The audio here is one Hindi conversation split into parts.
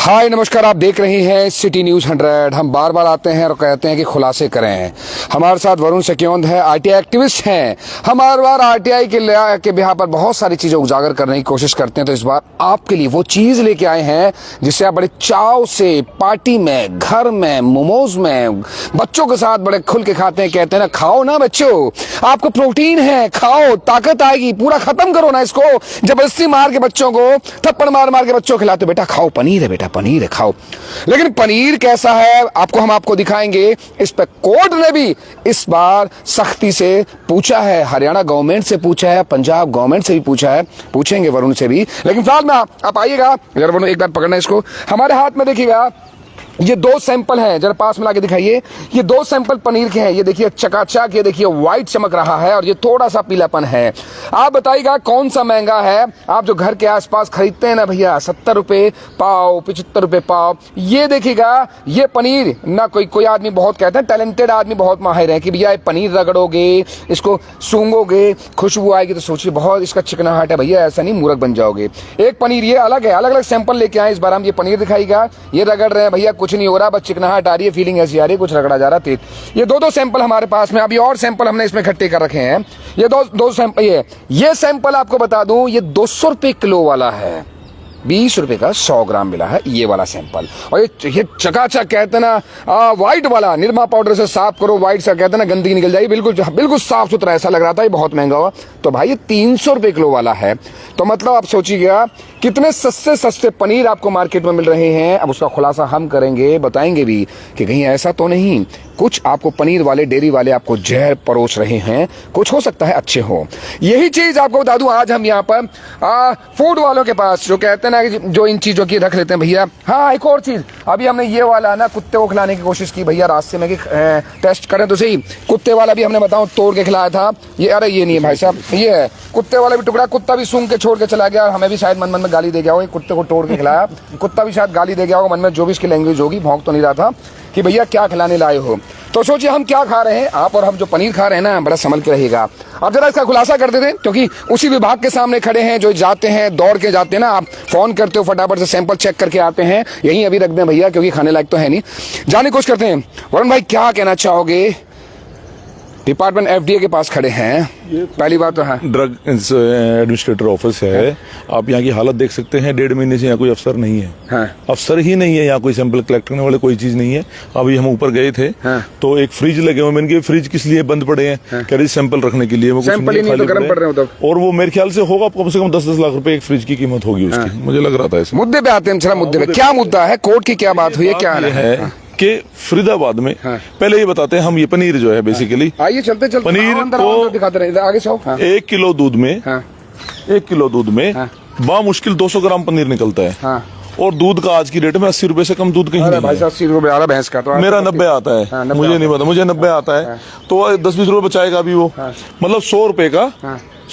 हाय नमस्कार, आप देख रहे हैं सिटी न्यूज़ 100। हम बार बार आते हैं और कहते हैं कि खुलासे करें। हमारे साथ वरुण सक्योंद है, आरटीआई एक्टिविस्ट हैं। हम हर बार आरटीआई के बिहार पर बहुत सारी चीजें उजागर करने की कोशिश करते हैं, तो इस बार आपके लिए वो चीज लेके आए हैं जिसे आप बड़े चाव से पार्टी में, घर में, मोमोज में बच्चों के साथ बड़े खुल के खाते हैं। कहते हैं ना, खाओ ना बच्चों, आपको प्रोटीन है, खाओ, ताकत आएगी, पूरा खत्म करो ना इसको। जबरदस्ती मार के बच्चों को, थप्पड़ मार मार के बच्चों को खिलाते, बेटा खाओ, पनीर है बेटा, पनीर है खाओ। लेकिन पनीर कैसा है आपको दिखाएंगे। इस पे कोर्ट ने भी इस बार सख्ती से पूछा है, हरियाणा गवर्नमेंट से पूछा है, पंजाब गवर्नमेंट से भी पूछा है, पूछेंगे वरुण से भी। लेकिन फिलहाल में आप आइएगा जरा, वरुण एक बार पकड़ना इसको। हमारे हाथ में देखिएगा, ये दो सैंपल हैं, जरा पास में लाके दिखाइए। ये दो सैंपल पनीर के हैं। ये देखिए चकाचक, ये देखिए व्हाइट चमक रहा है और ये थोड़ा सा पीलापन है। आप बताइएगा कौन सा महंगा है। आप जो घर के आसपास खरीदते हैं ना भैया, 70 रुपए पाव, 75 रुपए पाव, ये देखिएगा ये पनीर ना, कोई आदमी बहुत कहते हैं, टैलेंटेड आदमी बहुत माहिर है कि भैया ये पनीर रगड़ोगे, इसको सूंघोगे, खुशबू आएगी तो सोचिए बहुत इसका चिकनाहट है भैया, ऐसा नहीं मूर्ख बन जाओगे। एक पनीर ये अलग है, अलग अलग सैंपल लेके आए इस बार हम। ये पनीर दिखाइएगा, ये रगड़ रहे हैं भैया, कुछ नहीं हो रहा, बस चिकनाहट आ रही है, फीलिंग ऐसी आ रही है, कुछ रगड़ा जा रहा है। ये दो सैंपल हमारे पास में, अभी और सैंपल हमने इसमें इकट्ठे कर रखे हैं। ये दो सैंपल, ये सैंपल आपको बता दूं, ये 200 रुपए किलो वाला है, 20 रुपए का 100 ग्राम मिला है ये वाला सैंपल। और ये चकाचक कहते हैं ना, व्हाइट वाला, निरमा पाउडर से साफ करो, व्हाइट सा कहते हैं ना, गंदगी निकल जाएगी, बिल्कुल साफ सुथरा, ऐसा लग रहा था। ये बहुत महंगा हुआ, तो भाई ये 300 रुपए किलो वाला है। तो मतलब आप सोचिएगा कितने सस्ते पनीर आपको मार्केट में मिल रहे हैं। अब उसका खुलासा हम करेंगे, बताएंगे भी कि कहीं ऐसा तो नहीं कुछ आपको पनीर वाले, डेयरी वाले आपको जहर परोस रहे हैं, कुछ हो सकता है अच्छे हो। यही चीज आपको बता दूं, आज हम यहाँ पर फूड वालों के पास जो कहते हैं ना कि जो इन चीजों की रख लेते हैं भैया। हाँ, एक और चीज, अभी हमने ये वाला ना कुत्ते को खिलाने की कोशिश की भैया रास्ते में, कि टेस्ट करें तो सही। कुत्ते वाला भी हमने बताऊं तोड़ के खिलाया था। ये अरे ये नहीं है भाई साहब, ये है कुत्ते वाला भी टुकड़ा। कुत्ता भी सूंघ के छोड़ के चला गया, हमें भी शायद मन में गाली दे गया होगा, कुत्ते को तोड़ के खिलाया। कुत्ता भी शायद गाली दे गया होगा मन में, जो भी इसकी लैंग्वेज होगी, भौंक तो नहीं रहा था कि भैया क्या खिलाने लाए हो। तो सोचिए हम क्या खा रहे हैं, आप और हम जो पनीर खा रहे हैं ना, बड़ा संभल के रहिएगा। अब जरा इसका खुलासा कर देते हैं, क्योंकि उसी विभाग के सामने खड़े हैं जो जाते हैं, दौड़ के जाते हैं ना, आप फोन करते हो, फटाफट से सैंपल चेक करके आते हैं। यहीं अभी रख दें भैया, क्योंकि खाने लायक तो है नहीं। जाने की कोशिश करते हैं। वरुण भाई क्या कहना चाहोगे, डिपार्टमेंट एफडीए के पास खड़े हैं, पहली बात तो है ड्रग एडमिनिस्ट्रेटर ऑफिस है। आप यहाँ की हालत देख सकते हैं, 1.5 महीने से यहाँ कोई अफसर नहीं है। अफसर ही नहीं है यहाँ, कोई सैंपल कलेक्ट करने वाले कोई चीज नहीं है। अभी हम ऊपर गए थे तो एक फ्रिज लगे हुए, मैंने कहा फ्रिज किस लिए बंद पड़े हैं, कह रही सैंपल रखने के लिए। वो सैंपल ही नहीं तो गर्म पड़ रहे हो। और वो मेरे ख्याल से होगा कम से कम 10-10 लाख रुपए एक फ्रिज की कीमत होगी उसकी, मुझे लग रहा था। मुद्दे पे आते हैं, मुद्दे पे क्या मुद्दा है, कोर्ट की क्या बात हुई है, क्या है कि फरीदाबाद में पहले ये बताते हैं हम, ये पनीर जो है बेसिकली, आइए चलते पनीर को दिखाते रहे आगे से। 1 किलो दूध में बामुश्किल 200 ग्राम पनीर निकलता है। और दूध का आज की रेट में 80 रुपए से कम दूध कहीं नहीं है। 80 रुपए आ रहा भैंस का, तो मेरा 90 आता है, मुझे नहीं पता, मुझे 90 आता है। तो 10-20 रुपए बचाएगा अभी वो, मतलब 100 रुपए का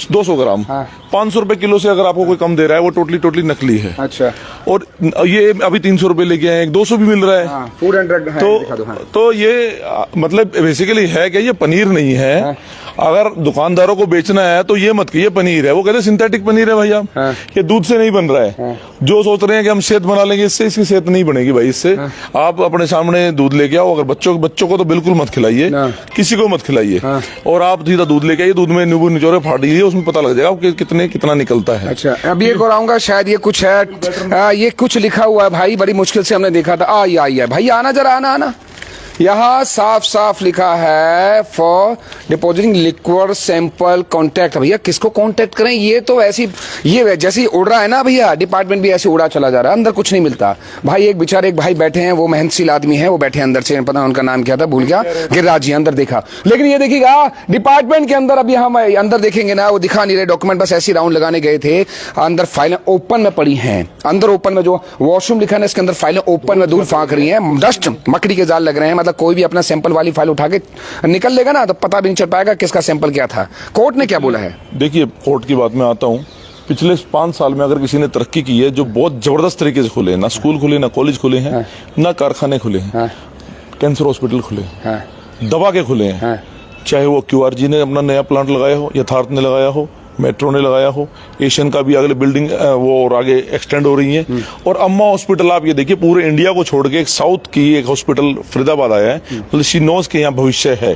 200 ग्राम, 500 रुपए किलो से अगर आपको कोई कम दे रहा है, वो टोटली नकली है। अच्छा। और ये अभी 300 रुपए लेके आए, 200 भी मिल रहा है। फूड एंड ड्रग है, तो ये मतलब बेसिकली है कि ये पनीर नहीं है। अगर दुकानदारों को बेचना है तो ये मत कि ये पनीर है, वो कहते हैं सिंथेटिक पनीर है भैया, ये दूध से नहीं बन रहा है। जो सोच रहे हैं कि हम सेहत बना लेंगे इससे, इसकी सेहत नहीं बनेगी भाई इससे। आप अपने सामने दूध लेके आओ, अगर बच्चों को तो बिल्कुल मत खिलाइए, किसी को मत खिलाइए। और आप सीधा दूध लेके आइए, दूध में नींबू निचोड़े फाड़ दीजिए, उसमें पता लग जाएगा कि कितना निकलता है। अच्छा, अब ये कराऊंगा शायद, ये कुछ है, ये कुछ लिखा हुआ है भाई, बड़ी मुश्किल से हमने देखा था। आई भाई, आना जरा, आना। यहाँ साफ लिखा है for depositing liquid sample contact. भैया किसको कॉन्टैक्ट करें, ये तो ऐसी, ये जैसे उड़ रहा है ना भैया, डिपार्टमेंट भी ऐसे उड़ा चला जा रहा है, अंदर कुछ नहीं मिलता भाई। एक भाई बैठे हैं, वो मेहनतशील आदमी है, वो बैठे अंदर से, पता उनका नाम क्या था, भूल गया, गिरिराज जी, अंदर देखा। लेकिन ये देखिएगा डिपार्टमेंट के अंदर, अभी हम अंदर देखेंगे ना, वो दिखा नहीं रहे डॉक्यूमेंट, बस ऐसी राउंड लगाने गए थे। अंदर फाइलें ओपन में पड़ी हैं, अंदर ओपन में जो वॉशरूम लिखा है इसके अंदर फाइलें ओपन में दूर फाँक रही है, डस्ट मकड़ी के जाल लग रहे हैं। मतलब कोई भी अपना सैंपल वाली फाइल उठा के निकल लेगा ना, तो पता भी नहीं चल पाएगा किसका सैंपल क्या था। कोर्ट ने क्या बोला है? देखिए, कोर्ट की बात में आता हूँ, पिछले 5 साल में अगर किसी ने तरक्की की है, जो बहुत जबरदस्त तरीके से खुले हैं, ना स्कूल खुले, ना कॉलेज खुले हैं, ना कारखाने खुले हैं, कैंसर हॉस्पिटल खुले, दवा के खुले हैं, चाहे वो QRG ने अपना नया प्लांट लगाया हो, यथार्थ ने लगाया हो, मेट्रो ने लगाया हो, एशियन का भी अगले बिल्डिंग वो और आगे एक्सटेंड हो रही है। और अम्मा हॉस्पिटल आप ये देखिए, पूरे इंडिया को छोड़ के एक साउथ की एक हॉस्पिटल फरीदाबाद आया है, मतलब शी नोज के यहाँ भविष्य है,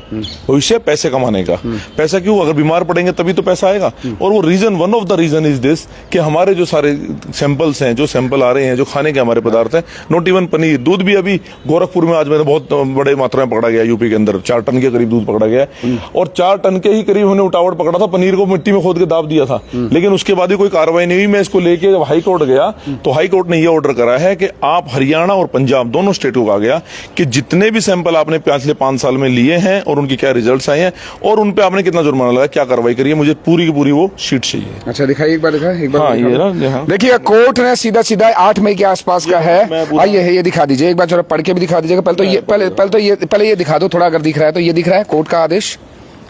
भविष्य पैसे कमाने का। पैसा क्यों? अगर बीमार पड़ेंगे तभी तो पैसा आएगा। और वो reason, one of the reason is this कि हमारे जो सारे सैंपल्स हैं, जो सैंपल आ रहे हैं, जो खाने के हमारे पदार्थ हैं, नॉट इवन पनीर, दूध भी अभी गोरखपुर में आज मैंने बहुत बड़े मात्रा में पकड़ा गया, यूपी के अंदर 4 टन के करीब दूध पकड़ा गया। और 4 टन के ही करीब हमने उठावट पकड़ा था, पनीर को मिट्टी में खोद के दाब दिया था, लेकिन उसके बाद भी कोई कार्रवाई नहीं हुई। मैं इसको लेके जब हाई कोर्ट गया तो हाई कोर्ट ने यह ऑर्डर करा है कि आप हरियाणा और पंजाब दोनों स्टेट को कहा गया कि जितने भी सैंपल आपने पिछले 5 साल में लिए हैं और उनके क्या रिजल्ट्स आए हैं और उन पे आपने कितना जुर्माना लगाया, क्या कार्रवाई करी है, मुझे पूरी की पूरी वो शीट चाहिए। अच्छा दिखाइए, एक बार दिखाइए, एक बार हाँ, ये ना, देखिए कोर्ट ने सीधा 8 मई के आसपास का है। आइए ये दिखा दीजिए, एक बार जरा पढ़ के भी दिखा दीजिएगा। पहले ये दिखा दो, थोड़ा अगर दिख रहा है तो ये दिख रहा है, कोर्ट का आदेश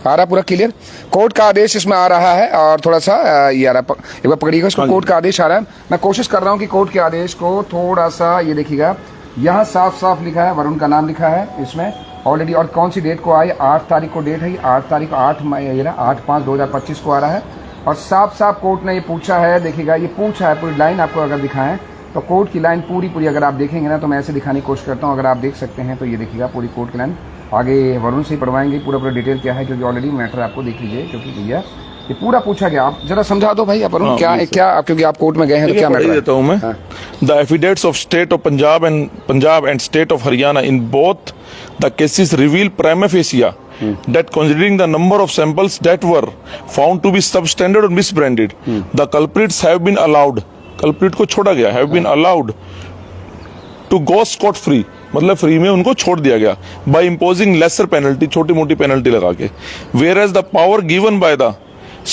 आ रहा पूरा क्लियर, कोर्ट का आदेश इसमें आ रहा है। और थोड़ा सा ये आ रहा है, एक बार पकड़िएगा इसको, कोर्ट का आदेश आ रहा है। मैं कोशिश कर रहा हूँ कि कोर्ट के आदेश को थोड़ा सा, ये देखिएगा यहाँ साफ साफ लिखा है, वरुण का नाम लिखा है इसमें ऑलरेडी। और कौन सी डेट को आई? 8 तारीख को डेट है, 8 तारीख, 8/5/2025 को आ रहा है। और साफ साफ कोर्ट ने ये पूछा है, देखिएगा ये पूछा है, पूरी लाइन आपको अगर दिखाएं तो कोर्ट की लाइन पूरी अगर आप देखेंगे ना, तो मैं ऐसे दिखाने की कोशिश करता हूँ, अगर आप देख सकते हैं तो ये देखिएगा पूरी कोर्ट की लाइन। आगे वरुण से ही पढ़वाएंगे पूरा डिटेल क्या है, क्योंकि ऑलरेडी मैटर आपको देख लीजिए, क्योंकि भैया ये पूरा पूछा गया। आप जरा समझा दो भाई, आप वरुण क्या क्योंकि आप कोर्ट में गए हैं तो क्या मैटर देता हूँ मैं। The affidavits of state of Punjab and state of Haryana in both the cases reveal prima fascia that considering the number of samples that were found to be substandard or misbranded, the culprits have been allowed, culprit को छोड़ा गया, have been allowed to go scot free, मतलब फ्री में उनको छोड़ दिया गया, by imposing lesser penalty, छोटी मोटी पेनल्टी लगा के, whereas the power given by the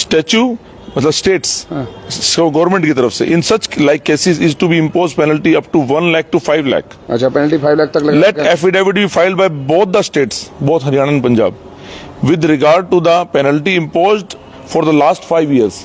statute, मतलब स्टेट्स गवर्नमेंट की तरफ से in such like cases is to be impose penalty up to 1 lakh to 5 lakh. अच्छा, पेनल्टी 5 लाख तक लगेगा। Let affidavit be filed by both the states, both Haryana and Punjab, with regard to the penalty imposed for the last 5 years।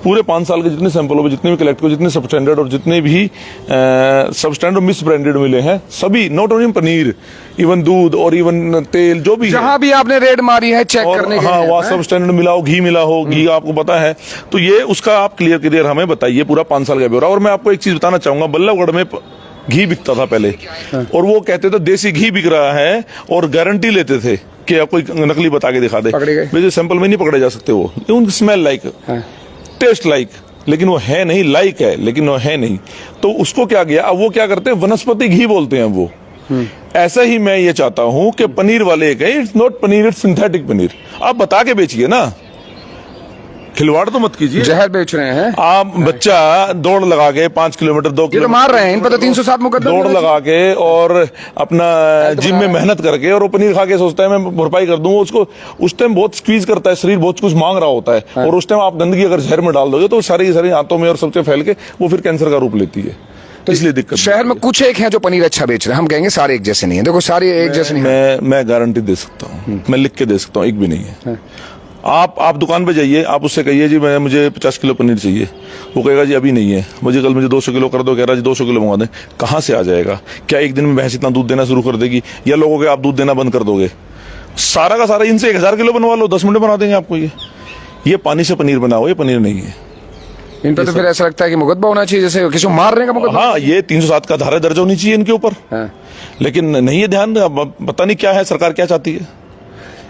पूरे 5 साल के जितने सैंपल हो, जितने भी कलेक्ट हो, जितने सबस्टैंडर्ड और जितने भी सबस्टैंडर्ड मिस ब्रांडेड मिले हैं, सभी, नॉट ओनली पनीर, इवन दूध और इवन तेल, जो भी जहां भी आपने रेड मारी है चेक करने के लिए, हाँ, वहाँ सबस्टैंडर्ड मिला हो, घी मिला हो, घी आपको पता है, तो ये उसका आप क्लियर हमें बताइए पूरा 5 साल का ब्यौरा। और मैं आपको एक चीज बताना चाहूंगा, बल्लभगढ़ में घी बिकता था पहले, और वो कहते थे देसी घी बिक रहा है और गारंटी लेते थे कि कोई नकली बता के दिखा दे, वैसे सैंपल में नहीं पकड़े जा सकते, वो स्मेल लाइक, टेस्ट लाइक, लेकिन वो है नहीं, लाइक है लेकिन वो है नहीं, तो उसको क्या गया, अब वो क्या करते हैं, वनस्पति घी बोलते हैं वो। ऐसा ही मैं ये चाहता हूं कि पनीर वाले कहें it's not paneer, it's synthetic paneer. आप बता के बेचिए ना, खिलवाड़ तो मत कीजिए। जहर बेच रहे हैं आप, बच्चा दौड़ लगा के 5 किलोमीटर 2 किलोमीटर मार रहे हैं, इन पर तो 307 मुकदमा दौड़ लगा के और अपना जिम में मेहनत करके और वो पनीर खा के सोचता है मैं भरपाई कर दूंगा, उसको उस टाइम बहुत स्क्वीज करता है, शरीर बहुत कुछ मांग रहा होता है, और उस टाइम आप गंदगी अगर जहर में डाल दोगे तो सारी हाथों में और सबसे फैल के वो फिर कैंसर का रूप लेती है। तो इसलिए दिक्कत शहर में कुछ एक है जो पनीर अच्छा बेच रहे हैं, हम कहेंगे सारे एक जैसे नहीं है। देखो सारे एक जैसे नहीं है, मैं गारंटी दे सकता हूँ, मैं लिख के दे सकता हूँ, एक भी नहीं है। आप दुकान पे जाइए, आप उससे कहिए जी मुझे 50 किलो पनीर चाहिए, वो कहेगा जी अभी नहीं है, मुझे कल मुझे 200 किलो कर दो, कह रहा जी 200 किलो मंगा दें, कहाँ से आ जाएगा? क्या एक दिन में भैंस इतना दूध देना शुरू कर देगी, या लोगों के आप दूध देना बंद कर दोगे? सारा का सारा इनसे 1000 किलो बनवा लो, 10 मिनट बना देंगे आपको। ये पानी से पनीर बना हो, ये पनीर नहीं है। इन पर तो फिर ऐसा लगता है कि मुकदमा होना चाहिए, जैसे किसी को मारने का मुकदमा। हाँ, ये 307 का धारा दर्ज होनी चाहिए इनके ऊपर, लेकिन नहीं है ध्यान, पता नहीं क्या है, सरकार क्या चाहती है।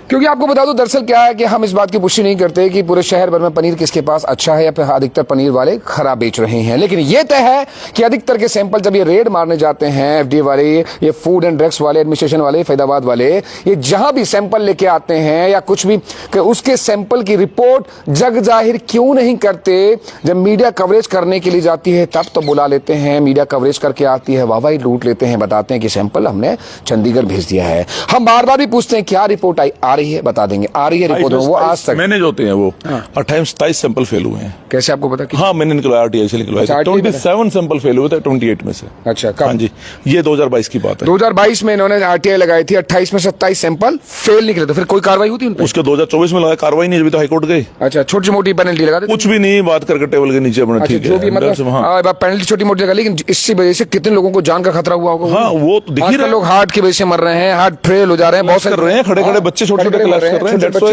क्योंकि आपको बता दूं दरअसल क्या है कि हम इस बात की पुष्टि नहीं करते कि पूरे शहर भर में पनीर किसके पास अच्छा है, या फिर अधिकतर पनीर वाले खराब बेच रहे हैं, लेकिन ये तय है कि अधिकतर के सैंपल जब ये रेड मारने जाते हैं, एफडीए वाले, ये फूड एंड ड्रग्स वाले, एडमिनिस्ट्रेशन वाले, फरीदाबाद वाले, ये जहां भी सैंपल लेके आते हैं या कुछ भी, उसके सैंपल की रिपोर्ट जग जाहिर क्यों नहीं करते? जब मीडिया कवरेज करने के लिए जाती है तब तो बुला लेते हैं, मीडिया कवरेज करके आती है, वाहवाही लूट लेते हैं, बताते हैं कि सैंपल हमने चंडीगढ़ भेज दिया है। हम बार बार भी पूछते हैं क्या रिपोर्ट आ रही है, बता देंगे आ रही है रिपोर्ट, वो आज तक मैंने जो होते हैं वो 28-27 सैंपल फेल हुए हैं। कैसे आपको पता? हाँ, मैंने निकलवाया, आरटीआई से निकलवाया। 27 सैंपल फेल हुए थे 28 में से। अच्छा, हाँ जी, ये 2022 की बात है। 2022 में इन्होंने आरटीआई लगाई थी, 28 में 27 सैंपल फेल निकले, तो फिर कोई कार्रवाई हुई उन पे? उसके 2024 में लगाया, कार्रवाई नहीं, अभी तो हाईकोर्ट गई। अच्छा, छोटी मोटी पेनल्टी लगा, कुछ भी नहीं, बात करके टेबल के नीचे अपना ठीक है, मतलब पेनल्टी छोटी मोटी लगा, लेकिन इसकी वजह से कितने लोगों को जान का खतरा हुआ होगा। हाँ, वो तो दिख ही रहा है, लोग हार्ट की वजह से मर रहे हैं, हार्ट फेल हो जा रहे हैं, बहुत कर रहे हैं, खड़े खड़े बच्चे, छोटे छोटे क्लास कर रहे हैं, that's why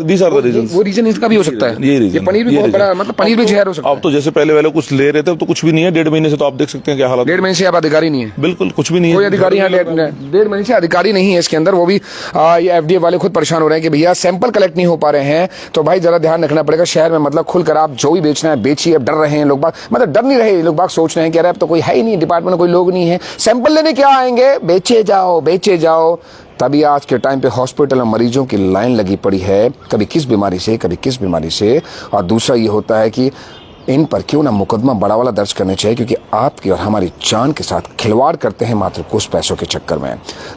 these are the reasons। वो रीजन इसका भी हो सकता है, ये reason ये पनीर भी ये बहुत reason। बड़ा, मतलब पनीर भी जहर हो सकता है। अब तो जैसे पहले वाले कुछ ले रहे थे, अब तो कुछ भी नहीं है। 1.5 महीने से तो आप देख सकते हैं क्या हालत। 1.5 महीने से आप अधिकारी नहीं है, बिल्कुल कुछ भी नहीं कोई है। अधिकारी यहाँ 1.5 महीने से अधिकारी नहीं है इसके अंदर। वो भी ये एफडीए वाले खुद परेशान हो रहे हैं कि भैया सैंपल कलेक्ट नहीं हो पा रहे हैं, तो भाई जरा ध्यान रखना पड़ेगा शहर में। मतलब खुलकर आप जो भी बेचना है बेचिए। अब डर रहे हैं लोग बाग, मतलब डर नहीं रहे लोग बाग, सोच रहे हैं कि अरे अब तो कोई है ही नहीं डिपार्टमेंट में, कोई लोग नहीं है, सैंपल लेने क्या आएंगे, बेचे जाओ बेचे जाओ। तभी आज के टाइम पे हॉस्पिटल में मरीजों की लाइन लगी पड़ी है, कभी किस बीमारी से कभी किस बीमारी से। और दूसरा ये होता है कि इन पर क्यों ना मुकदमा बड़ा वाला दर्ज करने चाहिए, क्योंकि आपकी और हमारी जान के साथ खिलवाड़ करते हैं मात्र कुछ पैसों के चक्कर में।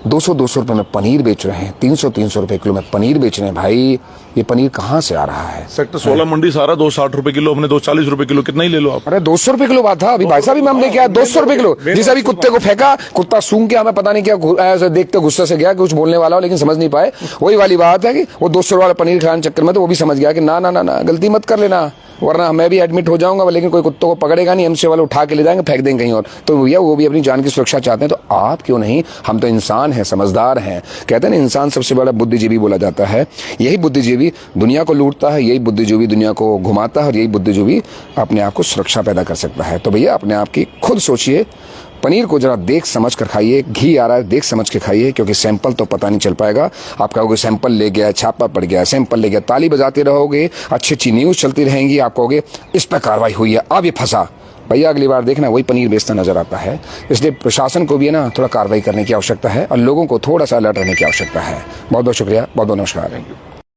200-200 रुपए में पनीर बेच रहे हैं, 300-300 रुपए किलो में पनीर बेच रहे हैं। भाई ये पनीर कहाँ से आ रहा है? सेक्टर 16 मंडी सारा 260 रुपए किलो, हमने 240 रुपए किलो, कितना ही ले लो आप। अरे 200 रुपए किलो बात था अभी भाई साहब, हमने क्या 200 रुपए किलो, जिसे अभी कुत्ते को फेंका, कुत्ता सूंघ के हमें पता नहीं क्या ऐसे देखते गुस्से से गया कुछ बोलने वाला हो, लेकिन समझ नहीं पाए। वही वाली बात है कि वो 200 वाला पनीर खाने चक्कर में तो वो भी समझ गया कि ना ना ना ना गलती मत कर लेना, वरना मैं भी एडमिट हो जाऊंगा, लेकिन कोई कुत्तों को पकड़ेगा नहीं, एमसी वाले उठा के ले जाएंगे फेंक देंगे कहीं और। तो भैया वो भी अपनी जान की सुरक्षा चाहते हैं, तो आप क्यों नहीं? हम तो इंसान हैं, समझदार हैं। कहते हैं ना इंसान सबसे बड़ा बुद्धिजीवी बोला जाता है। यही बुद्धिजीवी दुनिया को लूटता है, यही बुद्धिजीवी दुनिया को घुमाता है, और यही बुद्धिजीवी अपने आप को सुरक्षा पैदा कर सकता है। तो भैया अपने आप की खुद सोचिए, पनीर को जरा देख समझ कर खाइए। घी आ रहा है देख समझ के खाइए, क्योंकि सैंपल तो पता नहीं चल पाएगा। आप कहोगे सैंपल ले गया, छापा पड़ गया, सैंपल ले गया, ताली बजाते रहोगे, अच्छी अच्छी न्यूज़ चलती रहेंगी, आप कहोगे इस पर कार्रवाई हुई है, अब ये फंसा। भैया अगली बार देखना वही पनीर बेचता नजर आता है। इसलिए प्रशासन को भी है ना थोड़ा कार्रवाई करने की आवश्यकता है, और लोगों को थोड़ा सा अलर्ट रहने की आवश्यकता है। बहुत बहुत शुक्रिया, बहुत बहुत नमस्कार।